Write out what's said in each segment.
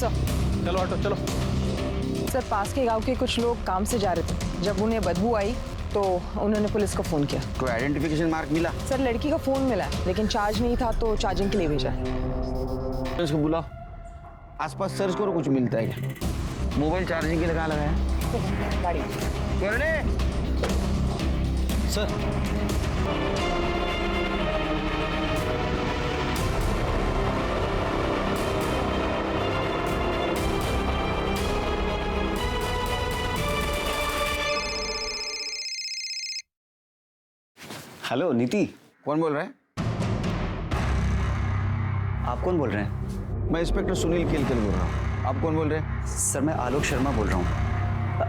Sir. चलो auto चलो। Sir पास के गांव के कुछ लोग काम से जा रहे थे, जब उन्हें बदबू आई तो उन्होंने पुलिस को फोन किया। कोई आइडेंटिफिकेशन मार्क मिला? सर लड़की का फोन मिला है, लेकिन चार्ज नहीं था तो चार्जिंग के लिए भेजा है। उसको बुलाओ, आसपास सर्च करो, कुछ मिलता है क्या? मोबाइल चार्जिंग के लिए कहाँ लगाया? गाड़ी सर हेलो नीति। कौन बोल रहा है? आप कौन बोल रहे हैं? मैं इंस्पेक्टर सुनील केलकर बोल रहा हूँ। आप कौन बोल रहे हैं? सर मैं आलोक शर्मा बोल रहा हूँ,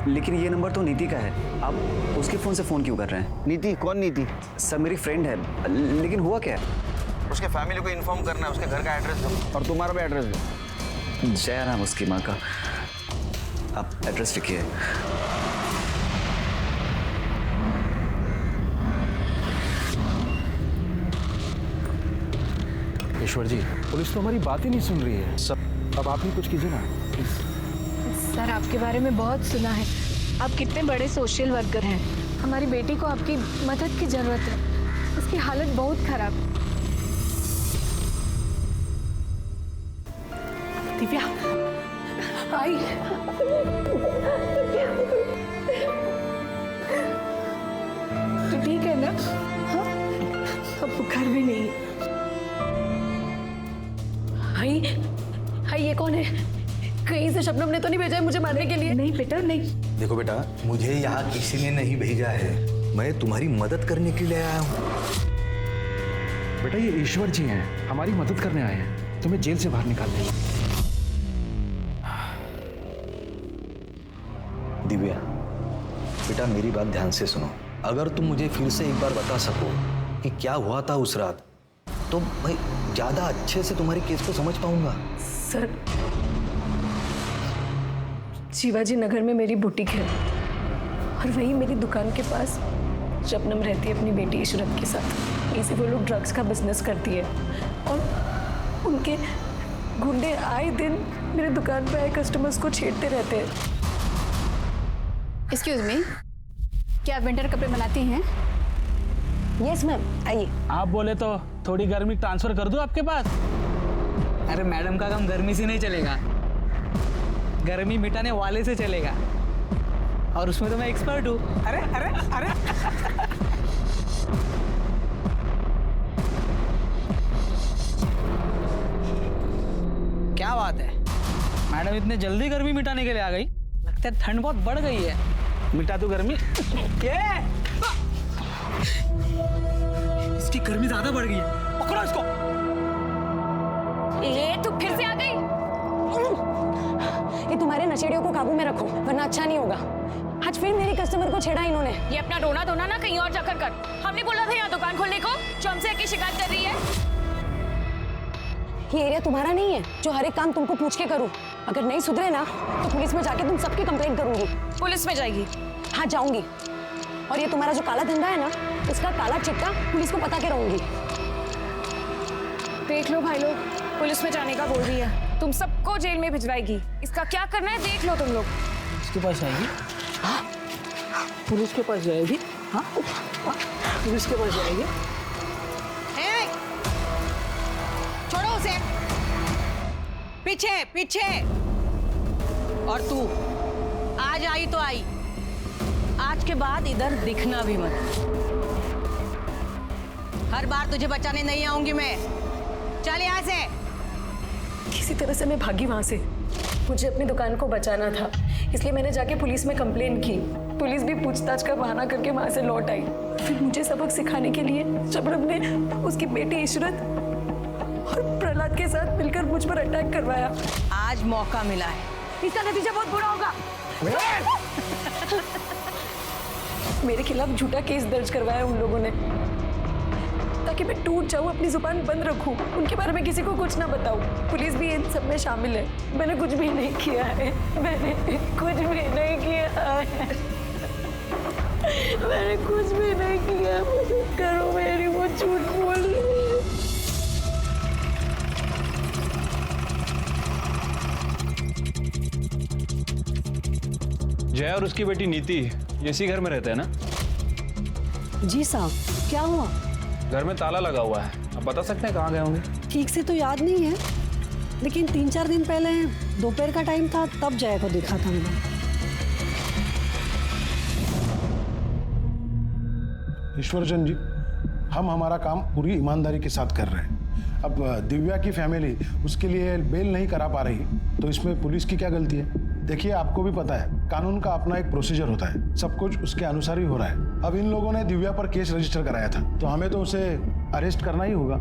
लेकिन ये नंबर तो नीति का है। आप उसके फ़ोन से फ़ोन क्यों कर रहे हैं? नीति? कौन नीति? सर मेरी फ्रेंड है, लेकिन हुआ क्या है? उसके फैमिली को इन्फॉर्म करना है, उसके घर का एड्रेस दो और तुम्हारा भी एड्रेस दो। जया नाम उसकी माँ का। आप एड्रेस लिखिए। ईश्वर जी, पुलिस तो हमारी बात ही नहीं सुन रही है। सब अब आप ही कुछ कीजिए ना प्लीज। सर आपके बारे में बहुत सुना है, आप कितने बड़े सोशल वर्कर हैं। हमारी बेटी को आपकी मदद की जरूरत है, उसकी हालत बहुत खराब। दिव्या आई तो ठीक है ना? हाँ अब बुखार भी नहीं है। हाय ये कौन है? कहीं से शबनम ने तो नहीं भेजा है मुझे मारने के लिए? नहीं बेटा नहीं। देखो बेटा, मुझे यहाँ किसी ने नहीं भेजा है, मैं तुम्हारी मदद करने के लिए आया हूँ। बेटा ये ईश्वर जी हैं, हमारी मदद करने आए हैं, तुम्हें जेल से बाहर निकालने। दिव्या बेटा मेरी बात ध्यान से सुनो, अगर तुम मुझे फिर से एक बार बता सको कि क्या हुआ था उस रात, तो मैं ज्यादा अच्छे से तुम्हारी केस को समझ पाऊंगा। सर शिवाजी नगर में मेरी बुटीक है और वहीं मेरी दुकान के पास शबनम रहती है अपनी बेटी इशरत के साथ। इसी वो लोग ड्रग्स का बिजनेस करती है और उनके गुंडे आए दिन मेरे दुकान पे आए कस्टमर्स को छेड़ते रहते हैं। एक्सक्यूज मी, क्या आप विंटर कपड़े बनाती हैं? यस मैम, आइए। आप बोले तो थोड़ी गर्मी ट्रांसफर कर दूं आपके पास? अरे मैडम का काम गर्मी से नहीं चलेगा, गर्मी मिटाने वाले से चलेगा, और उसमें तो मैं एक्सपर्ट हूँ। अरे अरे अरे क्या बात है मैडम, इतने जल्दी गर्मी मिटाने के लिए आ गई? लगता है ठंड बहुत बढ़ गई है। मिटा दो गर्मी। इसकी गर्मी ज्यादा बढ़ गई है, पकड़ो इसको। ये तो फिर से आ गई। ये तुम्हारे नशेड़ियों को काबू में रखो वरना अच्छा नहीं होगा। आज फिर मेरी कस्टमर को छेड़ा इन्होंने। ये अपना रोना धोना ना कहीं और जाकर कर। हमने बोला था यहाँ दुकान खोलने को, जो हमसे आके शिकायत कर रही है। ये एरिया तुम्हारा नहीं है जो हर एक काम तुमको पूछ के करूं। अगर नहीं सुधरे ना तो पुलिस में जाके तुम सबकी कंप्लेंट करूंगी। पुलिस में जाएगी? हाँ जाऊंगी, और ये तुम्हारा जो काला धंधा है ना, उसका काला चिट्टा पुलिस को बता के रहूंगी। देख लो भाई लोग, पुलिस में जाने का बोल रही है, तुम सबको जेल में भिजवाएगी। इसका क्या करना है देख लो तुम लोग। इसके पास जाएगी? हाँ पुलिस के पास जाएगी। हाँ पुलिस के पास जाएगी। छोड़ो उसे, पीछे पीछे। और तू आज आई तो आई, आज के बाद इधर दिखना भी मत। हर बार तुझे बचाने नहीं आऊंगी मैं। चल यहाँ से। किसी तरह से मैं भागी वहां से। मुझे अपनी दुकान को बचाना था, इसलिए मैंने जाके पुलिस में कंप्लेन की। पुलिस भी पूछताछ का बहाना करके वहां से लौट आई। फिर मुझे सबक सिखाने के लिए शबनम ने उसकी बेटी इशरत और प्रहलाद के साथ मिलकर मुझ पर अटैक करवाया। आज मौका मिला है, इसका नतीजा बहुत बुरा होगा। मेरे खिलाफ झूठा केस दर्ज करवाया उन लोगों ने, ताकि मैं टूट जाऊं, अपनी जुबान बंद रखूं, उनके बारे में किसी को कुछ ना बताऊं। पुलिस भी इन सब में शामिल है। मैंने कुछ भी नहीं किया है, मैंने कुछ भी नहीं किया है, मैंने कुछ भी नहीं किया। करो मेरी, वो झूठ बोल रही है। जय और उसकी बेटी नीति इसी घर में रहते हैं ना? जी साहब, क्या हुआ? घर में ताला लगा हुआ है, आप बता सकते हैं कहाँ गए होंगे? ठीक से तो याद नहीं है, लेकिन 3-4 दिन पहले दोपहर का टाइम था, तब जय को देखा था मैंने। ईश्वरचंद जी, हम हमारा काम पूरी ईमानदारी के साथ कर रहे हैं। अब दिव्या की फैमिली उसके लिए बेल नहीं करा पा रही, तो इसमें पुलिस की क्या गलती है? देखिए, आपको भी पता है कानून का अपना एक प्रोसीजर होता है, सब कुछ उसके अनुसार ही हो रहा है। अब इन लोगों ने दिव्या पर केस रजिस्टर कराया था, तो हमें तो उसे अरेस्ट करना ही होगा।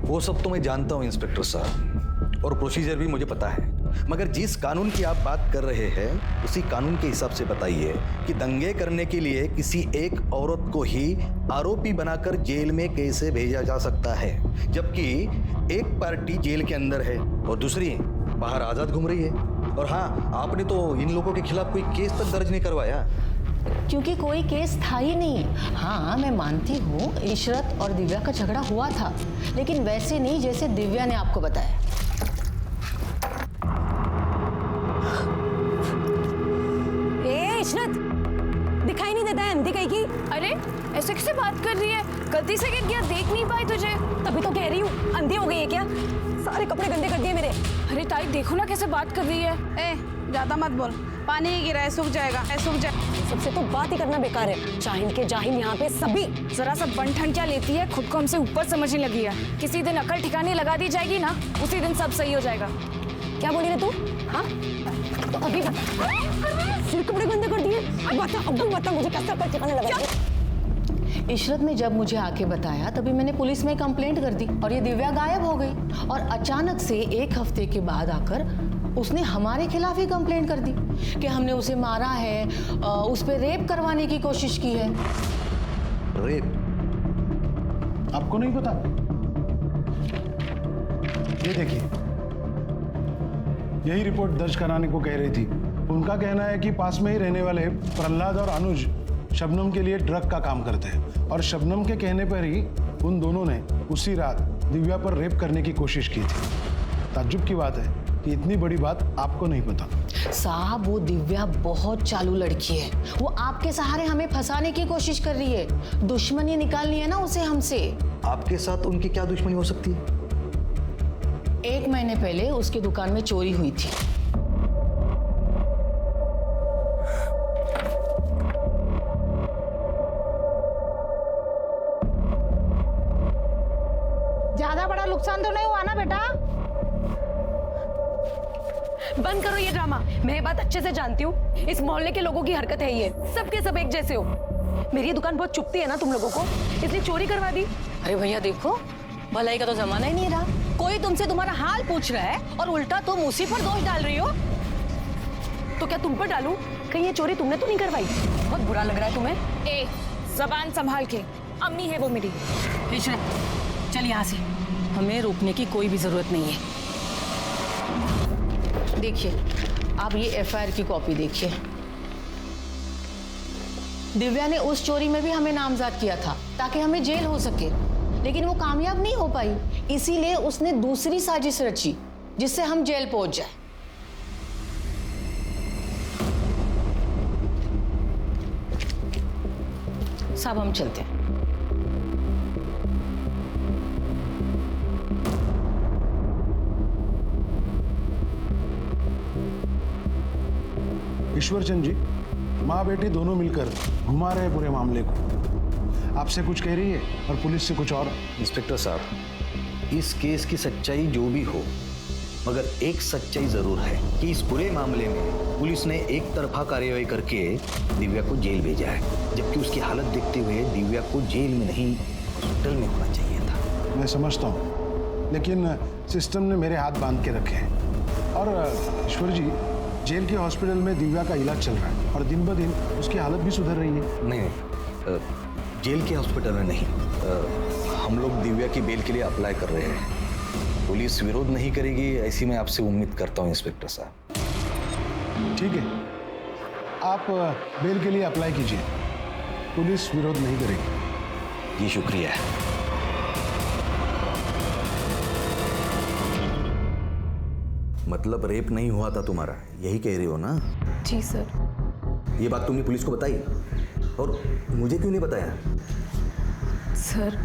वो सब तो मैं जानता हूँ इंस्पेक्टर साहब, और प्रोसीजर भी मुझे पता है, मगर जिस कानून की आप बात कर रहे हैं उसी कानून के हिसाब से बताइए कि दंगे करने के लिए किसी एक औरत को ही आरोपी बनाकर जेल में कैसे भेजा जा सकता है, जबकि एक पार्टी जेल के अंदर है और दूसरी बाहर आजाद घूम रही है। और हाँ, आपने तो इन लोगों के खिलाफ कोई केस तक दर्ज नहीं करवाया। क्योंकि कोई केस था ही नहीं। हाँ, मैं मानती हूँ इशरत और दिव्या का झगड़ा हुआ था, लेकिन वैसे नहीं जैसे दिव्या ने आपको बताया। इशरत, दिखाई नहीं देता है अंधी कहीं की? अरे ऐसे कैसे बात कर रही है? गलती से गिर गया, देख नहीं पाई तुझे? तभी तो कह रही हूँ, अंधी हो गई है क्या? सारे कपड़े गंदे कर दिए मेरे। अरे ताई देखो ना कैसे बात कर रही है। ए, ज्यादा मत बोल, पानी ही गिरा है, सूख जाएगा, सूख जाए। सबसे तो बात ही करना बेकार है। जाहिल के जाहिल यहाँ पे सभी। जरा सा बन-ठन क्या लेती है, खुद को हमसे ऊपर समझने लगी है। किसी दिन अकल ठिकाने लगा दी जाएगी ना, उसी दिन सब सही हो जाएगा। क्या बोली रे तू? हाँ, तो अभी सिर कपड़े गंदे कर दिए। अब बता मुझे कैसे अकल ठिकाने लगा। इशरत ने जब मुझे आके बताया तभी मैंने पुलिस में कंप्लेंट कर दी और ये दिव्या गायब हो गई। और अचानक से 1 हफ्ते के बाद आकर उसने हमारे खिलाफ ही कंप्लेंट कर दी कि हमने उसे मारा है, उस पर रेप करवाने की कोशिश की है। रेप? आपको नहीं पता? ये देखिए, यही रिपोर्ट दर्ज कराने को कह रही थी। उनका कहना है कि पास में ही रहने वाले प्रहलाद और अनुज शबनम के लिए ड्रग का काम करते हैं, और शबनम के कहने पर ही उन दोनों ने उसी रात दिव्या पर रेप करने की कोशिश की थी। ताज्जुब की बात है कि इतनी बड़ी बात आपको नहीं पता। साहब, वो दिव्या बहुत चालू लड़की है। वो आपके सहारे हमें फंसाने की कोशिश कर रही है। दुश्मनी निकालनी है ना उसे हमसे। आपके साथ उनकी क्या दुश्मनी हो सकती है? 1 महीने पहले उसकी दुकान में चोरी हुई थी। ज्यादा बड़ा नुकसान तो नहीं हुआ ना बेटा? बंद करो ये ड्रामा। मैं ये बात अच्छे से जानती हूँ, इस मोहल्ले के लोगों की हरकत है ये। सबके सब एक जैसे हो। मेरी दुकान बहुत चुभती है ना तुम लोगों को, इसलिए चोरी करवा दी। अरे भैया देखो, भलाई का तो जमाना ही नहीं रहा। कोई तुमसे तुम्हारा हाल पूछ रहा है और उल्टा तुम उसी पर दोष डाल रही हो। तो क्या तुम पर डालूं? कहीं ये चोरी तुमने तो नहीं करवाई? बहुत बुरा लग रहा है तुम्हें? ए, जबान संभाल के, अम्मी है वो मेरी। इशरत, चल यहाँ से, हमें रोकने की कोई भी जरूरत नहीं है। देखिए, आप ये एफआईआर की कॉपी देखिए। दिव्या ने उस चोरी में भी हमें नामजद किया था ताकि हमें जेल हो सके, लेकिन वो कामयाब नहीं हो पाई। इसीलिए उसने दूसरी साजिश रची जिससे हम जेल पहुंच जाए। साहब, हम चलते हैं। ईश्वरचंद जी, माँ बेटी दोनों मिलकर घुमा रहे पूरे मामले को। आपसे कुछ कह रही है और पुलिस से कुछ और। इंस्पेक्टर साहब, इस केस की सच्चाई जो भी हो, मगर एक सच्चाई जरूर है कि इस पूरे मामले में पुलिस ने एक तरफा कार्रवाई करके दिव्या को जेल भेजा है, जबकि उसकी हालत देखते हुए दिव्या को जेल में नहीं हॉस्पिटल में होना चाहिए था। मैं समझता हूँ, लेकिन सिस्टम ने मेरे हाथ बांध के रखे हैं। और ईश्वर जी, जेल के हॉस्पिटल में दिव्या का इलाज चल रहा है और दिन ब दिन उसकी हालत भी सुधर रही है। नहीं, जेल के हॉस्पिटल में नहीं, हम लोग दिव्या की बेल के लिए अप्लाई कर रहे हैं। पुलिस विरोध नहीं करेगी ऐसी मैं आपसे उम्मीद करता हूँ इंस्पेक्टर साहब। ठीक है, आप बेल के लिए अप्लाई कीजिए, पुलिस विरोध नहीं करेगी। जी शुक्रिया। मतलब रेप नहीं हुआ था तुम्हारा, यही कह रही हो ना? जी सर। ये बात तुमने पुलिस को बताई और मुझे क्यों नहीं बताया? सर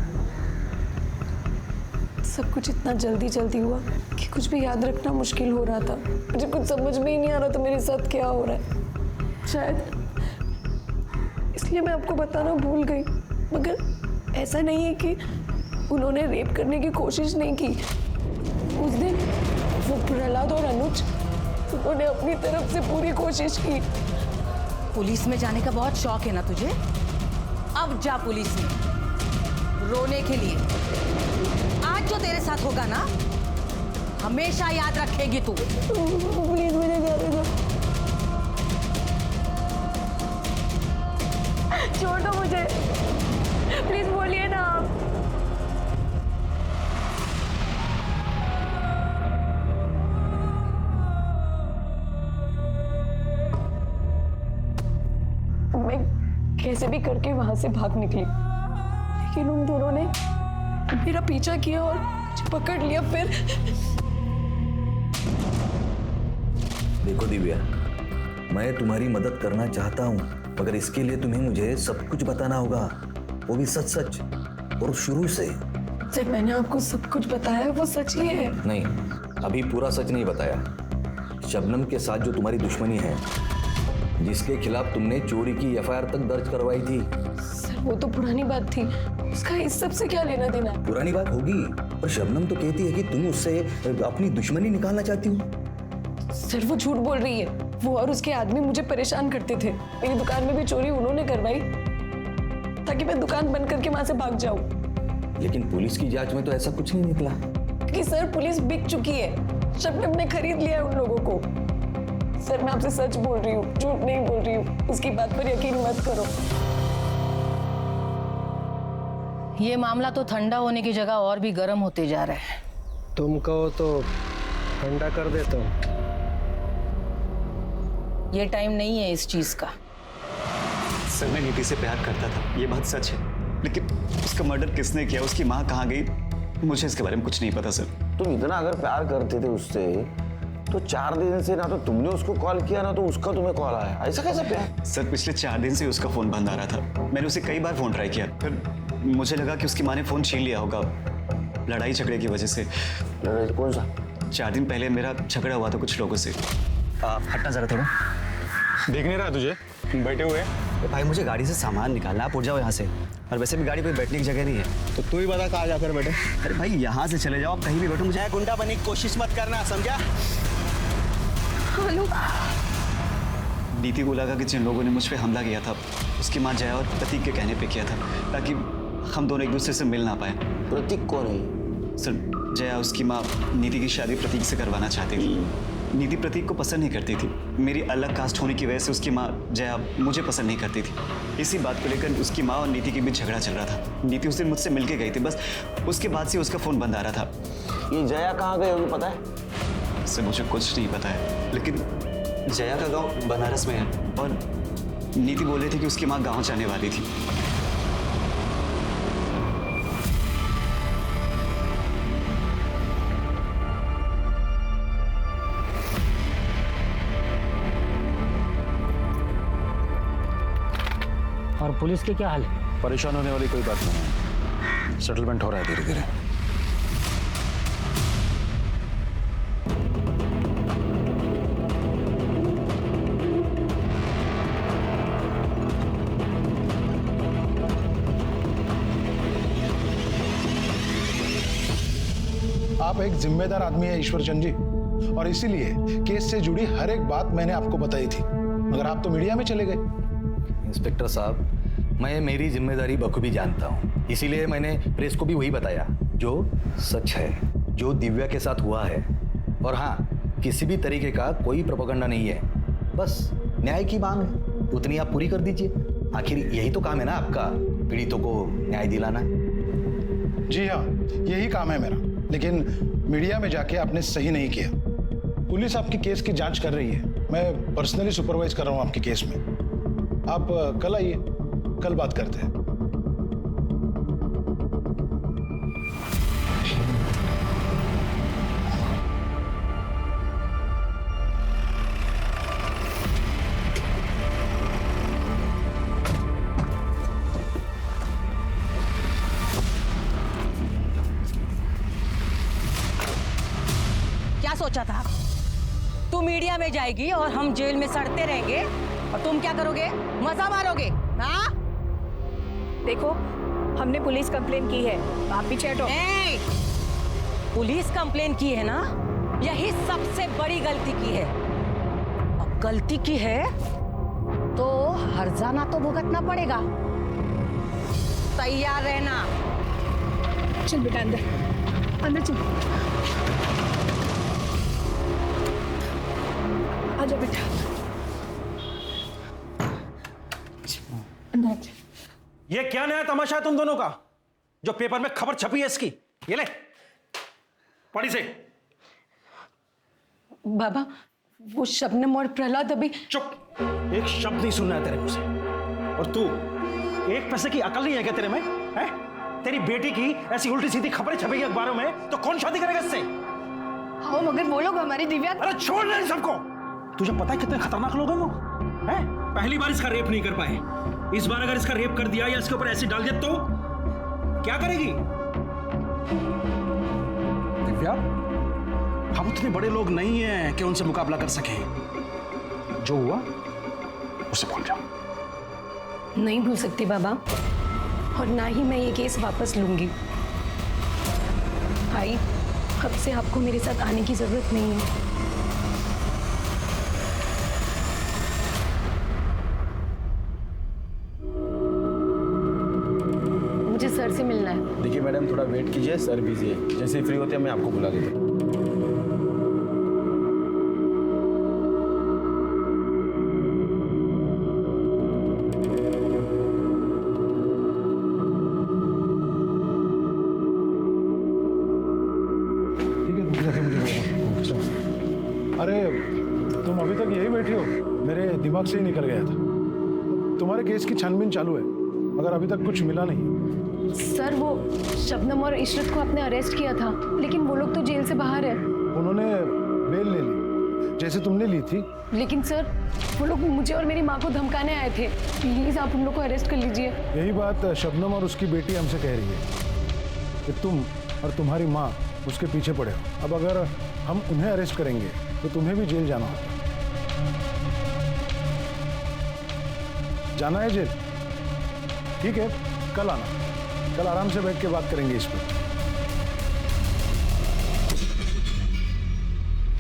सब कुछ इतना जल्दी जल्दी हुआ कि कुछ भी याद रखना मुश्किल हो रहा था। मुझे कुछ समझ में ही नहीं आ रहा था मेरे साथ क्या हो रहा है। शायद इसलिए मैं आपको बताना भूल गई, मगर ऐसा नहीं है कि उन्होंने रेप करने की कोशिश नहीं की। उस दिन वो प्रहलाद और अनुज, उन्होंने अपनी तरफ से पूरी कोशिश की। पुलिस में जाने का बहुत शौक है ना तुझे? अब जा पुलिस में रोने के लिए। आज जो तेरे साथ होगा ना, हमेशा याद रखेगी तू। प्लीज मुझे जाने दो, छोड़ दो मुझे, प्लीज बोलिए ना आप। मैं कैसे भी करके वहां से भाग निकली, लेकिन उन दोनों ने मेरा पीछा किया और मुझे पकड़ लिया। फिर देखो दिव्या, मैं तुम्हारी मदद करना चाहता हूँ, मगर इसके लिए तुम्हें मुझे सब कुछ बताना होगा, वो भी सच सच और शुरू से। जब मैंने आपको सब कुछ बताया वो सच ही है। नहीं, अभी पूरा सच नहीं बताया। शबनम के साथ जो तुम्हारी दुश्मनी है, जिसके खिलाफ तुमने चोरी की एफआईआर तक दर्ज करवाई थी। सर वो तो पुरानी बात थी, उसका इस सब से क्या लेना देना? पुरानी बात होगी, पर शबनम तो कहती है कि तुम उससे अपनी दुश्मनी निकालना चाहती हो। सर वो झूठ बोल रही है। वो और उसके आदमी मुझे परेशान करते थे। मेरी दुकान में भी चोरी उन्होंने करवाई ताकि मैं दुकान बंद करके वहां से भाग जाऊं। लेकिन पुलिस की जांच में तो ऐसा कुछ नहीं निकला। कि सर पुलिस बिक चुकी है, शबनम ने खरीद लिया है उन लोगों को। सर मैं आपसे सच बोल रही हूँ, झूठ नहीं बोल रही हूँ। उसकी बात पर यकीन मत करो। ये मामला तो ठंडा होने की जगह और भी गर्म होते जा रहा है। तुम कहो तो ठंडा कर देता हूँ। ये टाइम नहीं है इस चीज का। सर मैं नीति से प्यार करता था, ये बात सच है, लेकिन उसका मर्डर किसने किया, उसकी माँ कहाँ गई, मुझे इसके बारे में कुछ नहीं पता सर। तुम इतना अगर प्यार करते थे उससे, तो 4 दिन से ना तो तुमने उसको कॉल किया ना तो उसका तुम्हें कॉल आया। ऐसा कैसा प्यार? सर पिछले 4 दिन से उसका फोन बंद आ रहा था। मैंने उसे कई बार फोन ट्राई किया, फिर मुझे लगा कि उसकी माँ ने फोन छीन लिया होगा लड़ाई झगड़े की वजह से। लड़ाई कौन सा? 4 दिन पहले मेरा झगड़ा हुआ था कुछ लोगों से। हटना जरा थोड़ा, देख नहीं रहा तुझे बैठे हुए? भाई मुझे गाड़ी से सामान निकालना, आप उठ जाओ यहाँ से। और वैसे भी गाड़ी पे बैठने की जगह नहीं है। तो तू ही बता कहाँ जाकर बैठे? अरे भाई यहाँ से चले जाओ, आप कहीं भी बैठो, मुझे गुंडा बनने की कोशिश मत करना, समझा? हेलो। नीति को लगा कि जिन लोगों ने मुझ पे हमला किया था उसकी माँ जया और प्रतीक के कहने पे किया था, ताकि हम दोनों एक दूसरे से मिल ना पाए। प्रतीक कौन है? सर जया उसकी माँ नीति की शादी प्रतीक से करवाना चाहती थी। नीति प्रतीक को पसंद नहीं करती थी। मेरी अलग कास्ट होने की वजह से उसकी माँ जया मुझे पसंद नहीं करती थी। इसी बात को लेकर उसकी माँ और नीति के बीच झगड़ा चल रहा था। नीति उस दिन मुझसे मिल के गई थी, बस उसके बाद से उसका फ़ोन बंद आ रहा था। ये जया कहाँ गई होगी पता है? सर मुझे कुछ नहीं पता है, लेकिन जया का गाँव बनारस में है और नीति बोल रही थी कि उसकी माँ गाँव जाने वाली थी। और पुलिस के क्या हाल है? परेशान होने वाली कोई बात नहीं है, सेटलमेंट हो रहा है धीरे धीरे। आप एक जिम्मेदार आदमी है ईश्वरचंद जी, और इसीलिए केस से जुड़ी हर एक बात मैंने आपको बताई थी, मगर आप तो मीडिया में चले गए। इंस्पेक्टर साहब, मैं मेरी जिम्मेदारी बखूबी जानता हूँ, इसीलिए मैंने प्रेस को भी वही बताया जो सच है, जो दिव्या के साथ हुआ है। और हाँ, किसी भी तरीके का कोई प्रोपेगेंडा नहीं है, बस न्याय की मांग है, उतनी आप पूरी कर दीजिए। आखिर यही तो काम है ना आपका, पीड़ितों को न्याय दिलाना। जी हाँ, यही काम है मेरा, लेकिन मीडिया में जाके आपने सही नहीं किया। पुलिस आपकी केस की जांच कर रही है, मैं पर्सनली सुपरवाइज कर रहा हूँ आपके केस में। आप कल आइए, कल बात करते हैं। सोचा था? तू मीडिया में जाएगी और हम जेल में सड़ते रहेंगे और तुम क्या करोगे? मजा मारोगे? हाँ? देखो, हमने पुलिस कंप्लेन की है, आप पीछे हटो। पुलिस कंप्लेन की है ना, यही सबसे बड़ी गलती की है। अब गलती की है तो हर्जाना तो भुगतना पड़ेगा। तैयार रहना। चल बेटा अंदर, अंदर चल। आजा बेटा, अंदर। ये क्या नया तमाशा है तुम दोनों का, जो पेपर में खबर छपी है इसकी? ये ले पढ़ी से। बाबा, वो शबनम और प्रहलाद अभी। चुप, एक शब्द नहीं सुनना है तेरे मुंह से। और तू, एक पैसे की अकल नहीं है क्या तेरे में? है? तेरी बेटी की ऐसी उल्टी सीधी खबरें छपेगी अखबारों में तो कौन शादी करेगा इससे? हाँ मगर वो लोग हमारी दिव्या। अरे छोड़ ले सबको। तुझे पता है कितने खतरनाक लोग हैं वो? हैं? पहली बार इसका रेप नहीं कर पाए, इस बार अगर इसका रेप कर दिया या इसके ऊपर एसिड डाल दिया तो क्या करेगी? दिव्या, हम उतने बड़े लोग नहीं हैं कि उनसे मुकाबला कर सके। जो हुआ उसे भूल जाओ। नहीं भूल सकती बाबा, और ना ही मैं ये केस वापस लूंगी। भाई, अब से आपको मेरे साथ आने की जरूरत नहीं है। मुझे सर से मिलना है। देखिए मैडम, थोड़ा वेट कीजिए, सर बिजी है। जैसे ही फ्री होते हैं मैं आपको बुला देता हूँ। अरे तुम अभी तक यही बैठी हो? मेरे दिमाग से ही निकल गया था। तुम्हारे केस की छानबीन चालू है, मगर अभी तक कुछ मिला नहीं। सर, वो शबनम और इशरत को आपने अरेस्ट किया था, लेकिन वो लोग तो जेल से बाहर है। उन्होंने बेल ले ली, जैसे तुमने ली थी। लेकिन सर, वो लोग मुझे और मेरी माँ को धमकाने आए थे। प्लीज आप उन लोग को अरेस्ट कर लीजिए। यही बात शबनम और उसकी बेटी हमसे कह रही है कि तुम और तुम्हारी माँ उसके पीछे पड़े हो। अब अगर हम उन्हें अरेस्ट करेंगे तो तुम्हें भी जेल जाना होगा। जाना है जेल? ठीक है, कल आना। कल आराम से बैठ के बात करेंगे इस पर।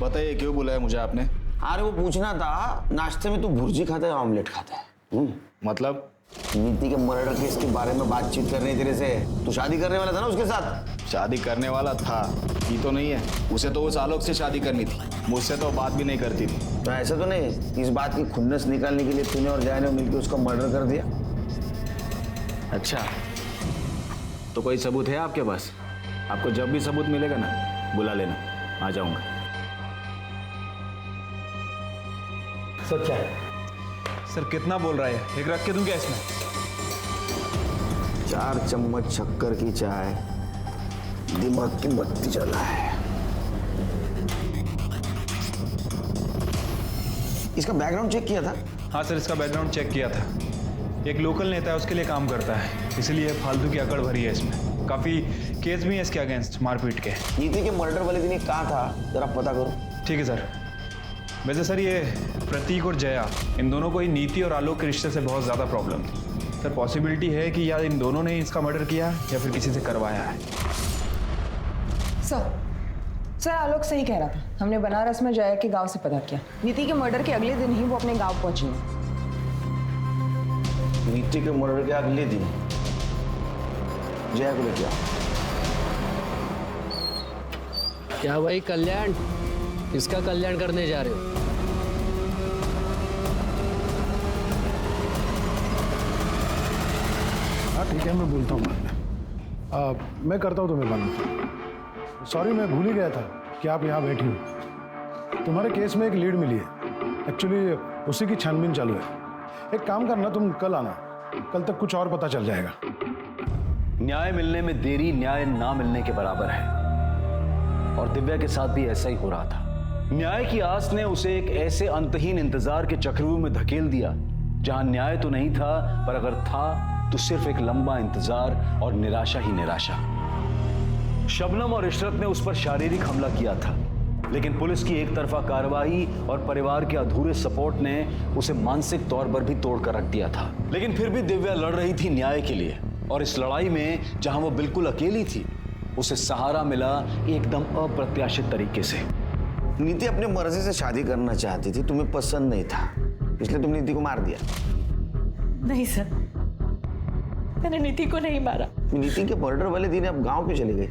बताइए क्यों बुलाया मुझे आपने? अरे वो पूछना था, नाश्ते में तू भुर्जी खाता है ऑमलेट खाता है? मतलब? नीति के मर्डर केस के बारे में बातचीत करनी तेरे से। तू शादी करने वाला था ना उसके साथ? शादी करने वाला था, की तो नहीं है। उसे तो उस आलोक से शादी करनी थी, मुझसे तो बात भी नहीं करती थी। तो ऐसा तो नहीं इस बात की खुन्नस निकालने के लिए तूने और जया ने मिलकर उसका मर्डर कर दिया? अच्छा, तो कोई सबूत है आपके पास? आपको जब भी सबूत मिलेगा ना, बुला लेना, आ जाऊंगा। सर क्या है? सर कितना बोल रहा है? एक रख के दूं क्या इसमें? 4 चम्मच शक्कर की चाय, दिमाग की बत्ती जला है। इसका बैकग्राउंड चेक किया था? हाँ सर, इसका बैकग्राउंड चेक किया था। एक लोकल नेता है, उसके लिए काम करता है, इसलिए फालतू की अकड़ भरी है इसमें। काफी केस भी है इसके अगेंस्ट, मारपीट के। नीति के मर्डर वाले दिन कहा था, जरा पता करो। ठीक है सर। वैसे सर, ये प्रतीक और जया, इन दोनों को ही नीति और आलोक के रिश्ते से बहुत ज़्यादा प्रॉब्लम थी। सर पॉसिबिलिटी है कि या इन दोनों ने ही इसका मर्डर किया या फिर किसी से करवाया है। सर आलोक सही कह रहा था। हमने बनारस में जया के गांव से पता किया। नीति के मर्डर के अगले दिन ही वो अपने गांव पहुंची है। नीति के मर्डर के अगले दिन जया को लेके आओ। क्या भाई कल्याण, इसका कल्याण करने जा रहे हो? हाँ ठीक है, मैं बोलता हूँ बाद में। मैं करता हूँ तुम्हें बाद में। सॉरी, मैं भूल ही गया था कि आप यहाँ बैठी हो। तुम्हारे केस में एक लीड मिली है, एक्चुअली उसी की छानबीन चालू है। एक काम करना, तुम कल आना, कल तक कुछ और पता चल जाएगा। न्याय मिलने में देरी न्याय ना मिलने के बराबर है, और दिव्या के साथ भी ऐसा ही हो रहा था। न्याय की आस ने उसे एक ऐसे अंतहीन इंतजार के चक्रव्यूह में धकेल दिया जहां न्याय तो नहीं था, पर अगर था तो सिर्फ एक लंबा इंतजार और निराशा ही निराशा। शबनम और इशरत ने उस पर शारीरिक हमला किया था, लेकिन पुलिस की एक तरफा कार्रवाई और परिवार के अधूरे सपोर्ट ने उसे मानसिक तौर पर भी तोड़ कर रख दिया था। लेकिन फिर भी दिव्या लड़ रही थी न्याय के लिए, और इस लड़ाई में जहां वो बिल्कुल अकेली थी, उसे सहारा मिला एकदम अप्रत्याशित तरीके से। नीति अपने मर्जी से शादी करना चाहती थी, तुम्हें पसंद नहीं था, इसलिए तुमने नीति को मार दिया। नहीं सर, मैंने नीति को नहीं मारा। नीति के मर्डर वाले दिन आप गांव क्यों चले गए?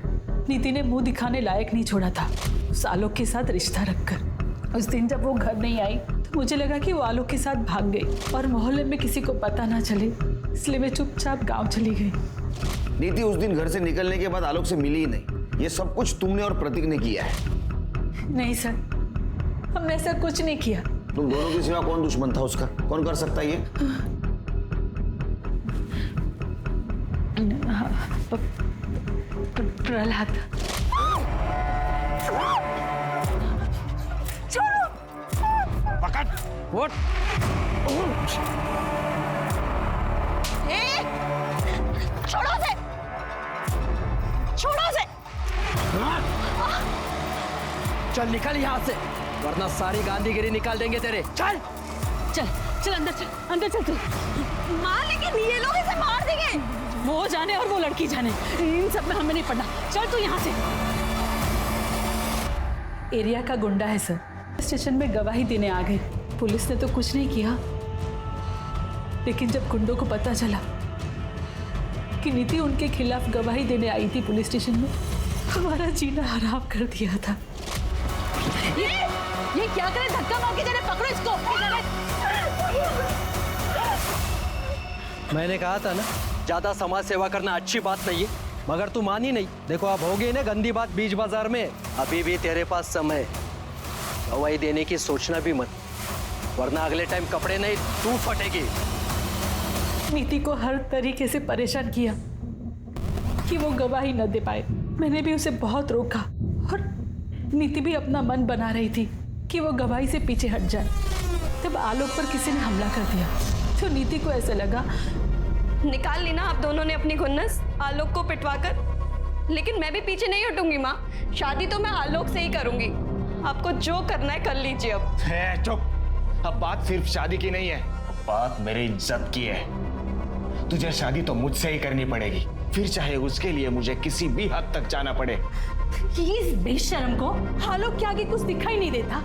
नीति ने मुंह दिखाने लायक नहीं छोड़ा था उस आलोक के साथ रिश्ता रखकर। उस दिन जब वो घर नहीं आई तो मुझे लगा कि वो आलोक के साथ भाग गई और मोहल्ले में किसी को पता ना चले, इसलिए मैं चुपचाप गांव चली गई। नीति उस दिन घर से निकलने के बाद आलोक से मिली ही नहीं। ये सब कुछ तुमने और प्रतीक ने किया है। नहीं सर, हमने ऐसा कुछ नहीं किया। तुम दोनों के सिवा कौन दुश्मन था उसका? कौन कर सकता है ये? प्रहलाद। छोड़ो! पकड़! उठ! छोड़ो उसे! छोड़ो उसे! चल निकल यहाँ से, वरना सारी गांधीगिरी निकाल देंगे तेरे। चल चल चल अंदर चल, अंदर चल। मार, लेकिन ये लोग इसे मार देंगे। वो जाने और वो लड़की जाने, इन सब में हमें नहीं पड़ना। चल तू यहाँ से। एरिया का गुंडा है सर, स्टेशन में गवाही देने आ गए। पुलिस ने तो कुछ नहीं किया, लेकिन जब गुंडों को पता चला कि नीति उनके खिलाफ गवाही देने आई थी पुलिस स्टेशन में, हमारा जीना हराम कर दिया था। ये क्या करे? धक्का मार के जरा पकड़ो इसको। मैंने कहा था ना, ज्यादा समाज सेवा करना अच्छी बात नहीं है, मगर तू मानी नहीं। देखो अब हो गई ना गंदी बात बीच बाजार में। अभी भी तेरे पास समय, गवाही देने की सोचना भी मत, वरना अगले टाइम कपड़े नहीं तू फटेगी। नीति को हर तरीके से परेशान किया कि वो गवाही न दे पाए। मैंने भी उसे बहुत रोका और नीति भी अपना मन बना रही थी कि वो गवाही से पीछे हट जाए। तब आलोक पर किसी ने हमला कर दिया, तो नीति को ऐसा लगा। निकाल ली ना आप दोनों ने अपनी खुन्नस आलोक को पिटवाकर, लेकिन मैं भी पीछे नहीं हटूंगी माँ। शादी तो मैं आलोक से ही करूंगी। आपको जो करना है कर लीजिए। अब चुप। अब बात सिर्फ शादी की नहीं है, बात मेरी इज्जत की है। तुझे शादी तो मुझसे ही करनी पड़ेगी, फिर चाहे उसके लिए मुझे किसी भी हद तक जाना पड़े। इस बेशर्म को आलोक के आगे कुछ दिखाई नहीं देता।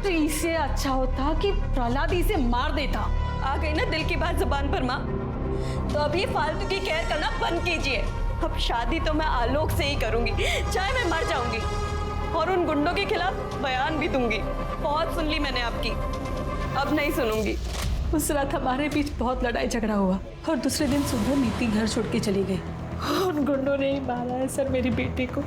तो इससे अच्छा होता कि प्रहलाद इसे मार देता। आ गई ना दिल की बात जुबान पर माँ, तो अभी फालतू की केयर करना बंद कीजिए। अब शादी तो मैं आलोक से ही करूंगी, चाहे मैं मर जाऊंगी, और उन गुंडों के खिलाफ बयान भी दूंगी। बहुत सुन ली मैंने आपकी, अब नहीं सुनूंगी। उस रात हमारे बीच बहुत लड़ाई झगड़ा हुआ और दूसरे दिन सुबह नीति घर छोड़ के चली गई। उन गुंडों ने ही मारा है सर मेरी बेटी को।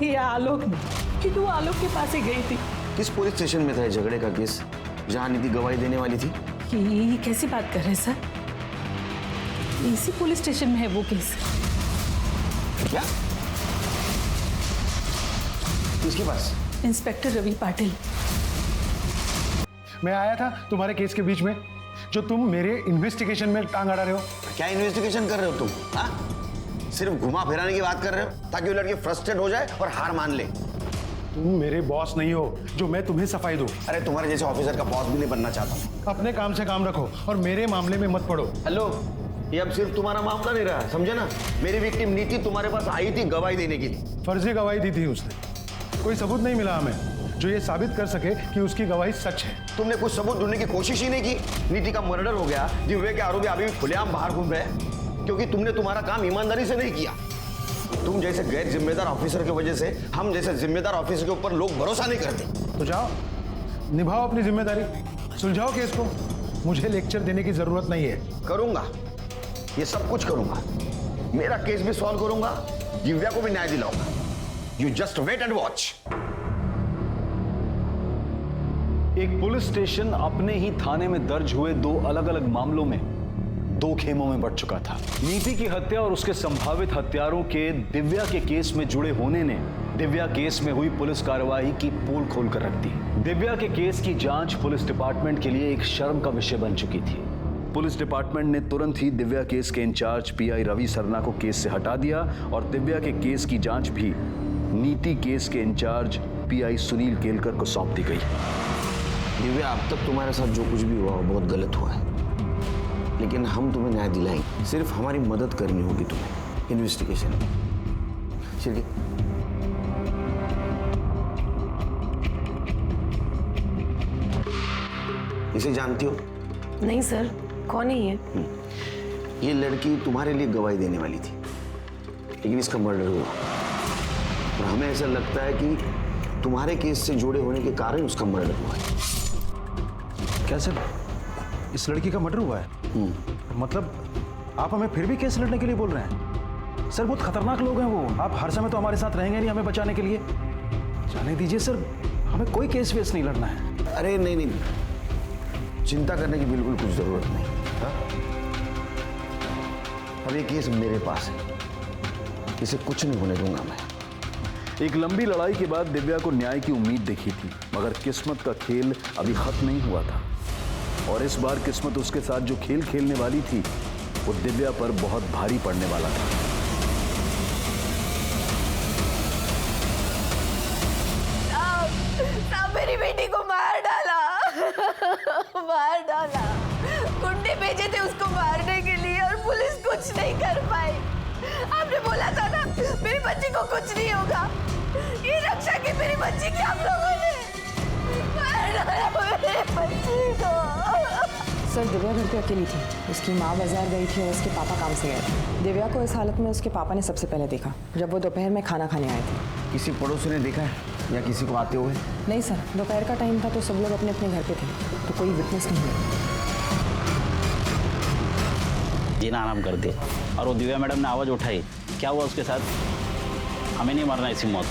ये आलोक ने, क्योंकि वो आलोक के पास ही गई थी। किस पुलिस स्टेशन में था ये झगड़े का केस जहां नीति गवाही देने वाली थी? ये कैसी बात कर रहे हैं सर? इसी पुलिस स्टेशन में है वो केस। क्या? किसके पास? इंस्पेक्टर रवि पाटिल। मैं आया था तुम्हारे केस के बीच में, जो तुम मेरे इन्वेस्टिगेशन में टांग अड़ा रहे हो। क्या इन्वेस्टिगेशन कर रहे हो तुम? हाँ? सिर्फ घुमा फिराने की बात कर रहे हो ताकि वो लड़की फ्रस्ट्रेट हो जाए और हार मान ले। तुम मेरे बॉस नहीं हो जो मैं तुम्हें सफाई दूं। अरे तुम्हारे जैसे ऑफिसर का बॉस भी नहीं बनना चाहता। अपने काम से काम रखो और मेरे मामले में मत पड़ो। हेलो, ये अब सिर्फ तुम्हारा मामला नहीं रहा, समझे ना? मेरी विक्टिम नीति तुम्हारे पास आई थी गवाही देने की। फर्जी गवाही दी थी उसने। कोई सबूत नहीं मिला हमें जो ये साबित कर सके कि उसकी गवाही सच है। तुमने कुछ सबूत ढूंढने की कोशिश ही नहीं की। नीति का मर्डर हो गया, दिव्या के आरोपी अभी भी खुलेआम बाहर घूम रहे हैं क्योंकि तुमने तुम्हारा काम ईमानदारी से नहीं किया। तुम जैसे गैर जिम्मेदार ऑफिसर की वजह से हम जैसे जिम्मेदार ऑफिसर के ऊपर लोग भरोसा नहीं करते। तो जाओ, निभाओ अपनी जिम्मेदारी, सुलझाओ केस को। मुझे लेक्चर देने की जरूरत नहीं है। करूंगा, ये सब कुछ करूंगा। मेरा केस भी सॉल्व करूंगा, दिव्या को भी न्याय दिलाऊंगा। You just wait and watch. एक पुलिस स्टेशन अपने ही थाने में दर्ज हुए दो अलग अलग मामलों में दो खेमों में बढ़ चुका था। नीति की हत्या और उसके संभावित हत्यारों के दिव्या के केस में जुड़े होने ने दिव्या केस में हुई पुलिस कार्रवाई की पोल खोल कर रख दी। दिव्या के केस की जांच पुलिस डिपार्टमेंट के लिए एक शर्म का विषय बन चुकी थी। पुलिस डिपार्टमेंट ने तुरंत ही दिव्या केस के इंचार्ज पीआई रवि सरना को केस से हटा दिया और दिव्या के केस की जांच भी नीति केस के इंचार्ज पीआई सुनील केलकर को सौंप दी गई। दिव्या, अब तक तुम्हारे साथ जो कुछ भी हुआ वो बहुत गलत हुआ है, लेकिन हम तुम्हें न्याय दिलाएंगे। सिर्फ हमारी मदद करनी होगी तुम्हें इन्वेस्टिगेशन में। चलिए। इसे जानती हो? नहीं सर, कौन है ये? ये लड़की तुम्हारे लिए गवाही देने वाली थी, लेकिन इसका मर्डर हुआ और हमें ऐसा लगता है कि तुम्हारे केस से जुड़े होने के कारण उसका मर्डर हुआ है। क्या सर, इस लड़की का मर्डर हुआ है? मतलब आप हमें फिर भी केस लड़ने के लिए बोल रहे हैं? सर बहुत खतरनाक लोग हैं वो। आप हर समय तो हमारे साथ रहेंगे नहीं हमें बचाने के लिए। जाने दीजिए सर, हमें कोई केस वेस नहीं लड़ना है। अरे नहीं नहीं, चिंता करने की बिल्कुल कुछ जरूरत नहीं। हाँ? अब ये केस मेरे पास है, इसे कुछ नहीं होने दूंगा मैं। एक लंबी लड़ाई के बाद दिव्या को न्याय की उम्मीद दिखी थी, मगर किस्मत का खेल अभी खत्म नहीं हुआ था और इस बार किस्मत उसके साथ जो खेल खेलने वाली थी वो दिव्या पर बहुत भारी पड़ने वाला था। साहब, मेरी बेटी को मार डाला। मार डाला। गुंडे भेजे थे उसको मारने के लिए और पुलिस कुछ नहीं कर पाई। आपने बोला था ना मेरी बच्ची को कुछ नहीं होगा। ये रक्षा की मेरी बच्ची की आप लोगों ने मार डाला मेरी बच्ची को। सर, दिव्या घर पे अकेली थी। उसकी माँ बाजार गई थी और उसके पापा काम से गए थे। दिव्या को इस हालत में उसके पापा ने सबसे पहले देखा जब वो दोपहर में खाना खाने आए थे। किसी पड़ोसी ने देखा है या किसी को आते हुए? नहीं सर, दोपहर का टाइम था तो सब लोग अपने अपने घर पे थे, तो कोई विटनेस नहीं हुआ। जीना आराम कर दे। और वो दिव्या मैडम ने आवाज़ उठाई, क्या हुआ उसके साथ? हमें नहीं मरना ऐसी मौत।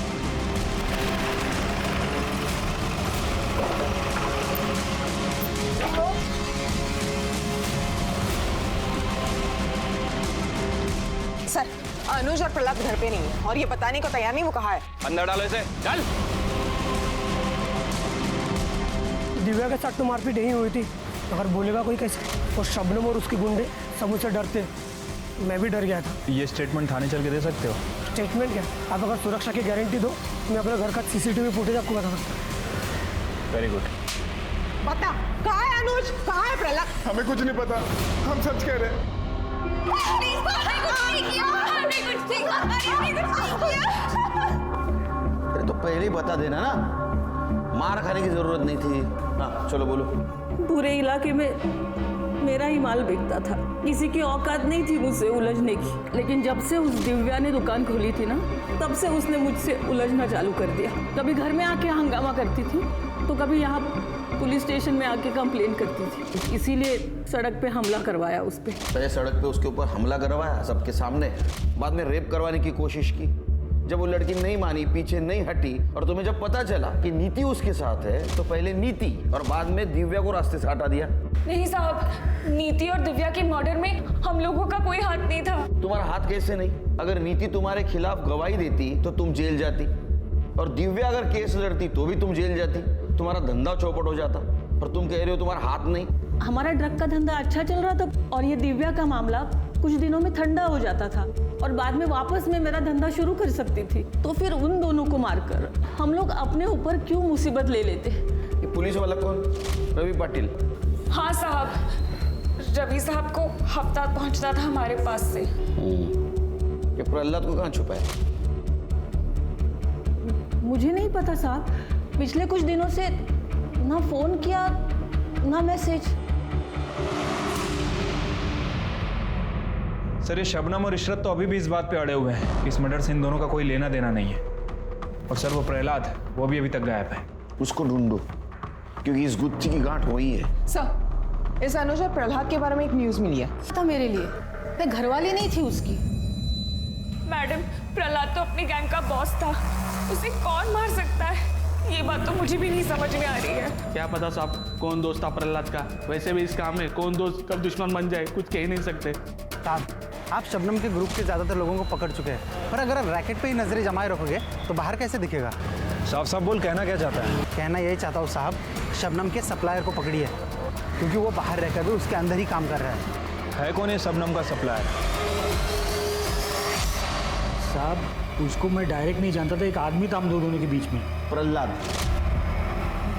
सर, अनुज और प्रहलाद घर पे नहीं है और ये बताने को तैयार नहीं वो कहाँ है। अंदर डालो इसे, चल। दिव्या के साथ तो मारपीट यही हुई थी, अगर बोलेगा कोई कैसे? और शबनम और उसके गुंडे सब उससे डरते, मैं भी डर गया था। ये स्टेटमेंट थाने चल के दे सकते हो? स्टेटमेंट क्या? आप अगर सुरक्षा की गारंटी दो, मैं अपने घर का सीसीटीवी फुटेज आपको बता सकता हूँ। Very good. बता, कहाँ है अनुज, कहाँ है प्रहलाद? हमें कुछ नहीं पता, हम सच कह रहे हैं। अरे तो पहले ही बता देना ना, मार खाने की जरूरत नहीं थी। हाँ चलो बोलो। पूरे इलाके में मेरा ही माल बिकता था, किसी की औकात नहीं थी मुझसे उलझने की। लेकिन जब से उस दिव्या ने दुकान खोली थी ना, तब से उसने मुझसे उलझना चालू कर दिया। कभी घर में आके हंगामा करती थी तो कभी यहाँ पुलिस स्टेशन में आके कंप्लेन करती थी। इसीलिए सड़क पे हमला करवाया उस पे। पहले सड़क पे उसके ऊपर हमला करवाया सबके सामने, बाद में रेप करवाने की कोशिश की। जब वो लड़की नहीं मानी, पीछे नहीं हटी और तुम्हें जब पता चला कि नीति उसके साथ है, तो पहले नीति और बाद में दिव्या को रास्ते से हटा दिया। नहीं साहब, नीति और दिव्या के मर्डर में हम लोगों का कोई हाथ नहीं था। तुम्हारा हाथ कैसे नहीं? अगर नीति तुम्हारे खिलाफ गवाही देती तो तुम जेल जाती, और दिव्या अगर केस लड़ती तो भी तुम जेल जाती। तुम्हारा धंधा चौपट हो जाता, पर तुम कह रहे हो तुम्हारा हाथ नहीं। हमारा ड्रग का धंधा अच्छा चल रहा था और ये दिव्या का मामला कुछ दिनों में ठंडा हो जाता था और बाद में वापस मैं मेरा धंधा शुरू कर सकती थी। तो फिर उन दोनों को मारकर हम लोग अपने ऊपर क्यों मुसीबत ले लेते? ये पुलिस वाला कौन? रवि पाटिल। हाँ साहब, रवि साहब को हफ्ता पहुंचता था हमारे पास से। ये प्रहलाद को कहाँ छुपाया? मुझे नहीं पता साहब, पिछले कुछ दिनों से ना फोन किया ना मैसेज। सर, ये शबनम और इशरत तो अभी भी इस बात पे अड़े हुए हैं कि इस मर्डर से इन दोनों का कोई लेना देना नहीं है। और सर वो प्रहलाद, वो भी अभी तक गायब है। उसको ढूंढो, क्योंकि इस गुत्थी की गांठ वही है। सर, इस अनुज और प्रहलाद के बारे में एक न्यूज मिली है। था मेरे लिए, मैं घरवाली नहीं थी उसकी। मैडम, प्रहलाद तो अपनी गैंग का बॉस था, उसे कौन मार सकता है? ये बात तो मुझे भी नहीं समझ में आ रही है। क्या पता साहब कौन दोस्त था प्रहलाद का। वैसे भी इस काम में कौन दोस्त कब दुश्मन बन जाए कुछ कह ही नहीं सकते। साहब, आप शबनम के ग्रुप के ज़्यादातर लोगों को पकड़ चुके हैं, पर अगर आप रैकेट पे ही नजरें जमाए रखोगे तो बाहर कैसे दिखेगा? साफ साफ बोल, कहना क्या चाहता है? कहना यही चाहता हूँ साहब, शबनम के सप्लायर को पकड़िए, क्योंकि वो बाहर रहकर भी उसके अंदर ही काम कर रहा है। कौन है शबनम का सप्लायर? साहब उसको मैं डायरेक्ट नहीं जानता था, एक आदमी था हम दोनों के बीच में। प्रहलाद?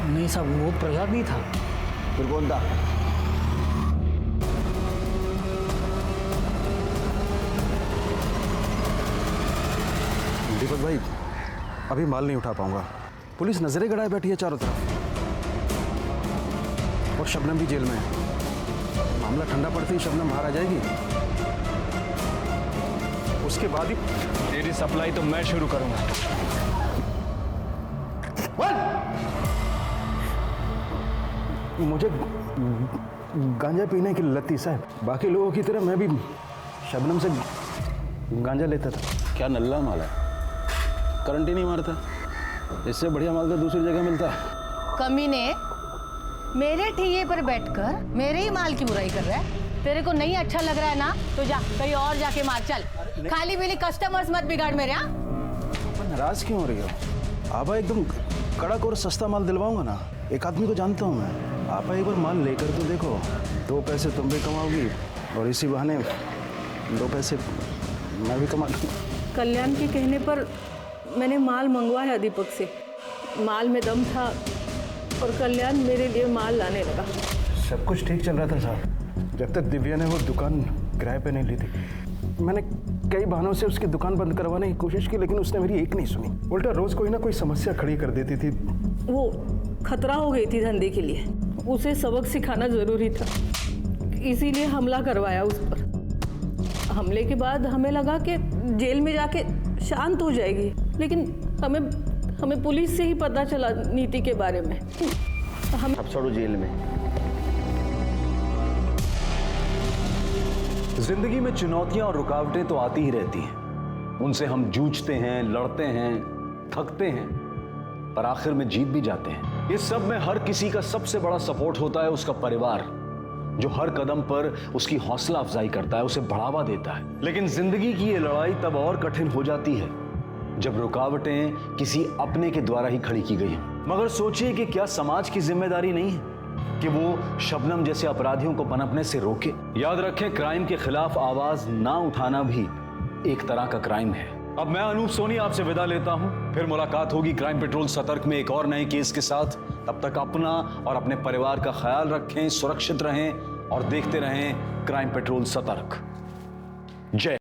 नहीं साहब, वो प्रहलाद नहीं था। फिर कौन था? दीपक भाई, अभी माल नहीं उठा पाऊंगा। पुलिस नजरें गड़ाए बैठी है चारों तरफ, और शबनम भी जेल में है। मामला ठंडा पड़ते ही शबनम बाहर आ जाएगी, उसके बाद ही तेरी सप्लाई तो मैं शुरू करूंगा। मुझे गांजा पीने की लत थी साहब, बाकी लोगों की तरह मैं भी शबनम से गांजा लेता था। क्या नल्ला माल है, करंट ही नहीं मारता। इससे बढ़िया माल तो दूसरी जगह मिलता है। कमीने, मेरे ठिये पर बैठकर मेरे ही माल की बुराई कर रहा है। तेरे को नहीं अच्छा लग रहा है ना, तो जा कहीं और जाके मार। चल, खाली पीली कस्टमर्स मत बिगाड़ मेरे। यहाँ नाराज क्यों हो रही हो? आपा एकदम कड़क और सस्ता माल दिलवाऊंगा ना। एक आदमी को जानता हूँ मैं, आपा एक बार माल लेकर तो देखो, 2 पैसे तुम भी कमाओगी और इसी बहाने 2 पैसे मैं भी कमा लूँगा। कल्याण के कहने पर मैंने माल मंगवाया दीपक से। माल में दम था और कल्याण मेरे लिए माल लाने लगा। सब कुछ ठीक चल रहा था साहब, जब तक दिव्या ने वो दुकान किराए पे नहीं ली थी। मैंने कई बहानों से उसकी दुकान बंद करवाने की कोशिश की, लेकिन उसने मेरी एक नहीं सुनी। उल्टा रोज कोई ना कोई समस्या खड़ी कर देती थी। वो खतरा हो गई थी धंधे के लिए, उसे सबक सिखाना जरूरी था, इसीलिए हमला करवाया उस पर। हमले के बाद हमें लगा कि जेल में जाके शांत हो जाएगी, लेकिन हमें पुलिस से ही पता चला नीति के बारे में। हम अब छोड़ो जेल में। जिंदगी में चुनौतियां और रुकावटें तो आती ही रहती हैं। उनसे हम जूझते हैं, लड़ते हैं, थकते हैं, पर आखिर में जीत भी जाते हैं। इस सब में हर किसी का सबसे बड़ा सपोर्ट होता है उसका परिवार, जो हर कदम पर उसकी हौसला अफजाई करता है, उसे बढ़ावा देता है। लेकिन जिंदगी की ये लड़ाई तब और कठिन हो जाती है जब रुकावटें किसी अपने के द्वारा ही खड़ी की गई हैं। मगर सोचिए कि क्या समाज की जिम्मेदारी नहीं है कि वो शबनम जैसे अपराधियों को पनपने से रोके? याद रखें, क्राइम के खिलाफ आवाज ना उठाना भी एक तरह का क्राइम है। अब मैं अनूप सोनी आपसे विदा लेता हूं, फिर मुलाकात होगी क्राइम पेट्रोल सतर्क में एक और नए केस के साथ। तब तक अपना और अपने परिवार का ख्याल रखें, सुरक्षित रहें और देखते रहें क्राइम पेट्रोल सतर्क। जय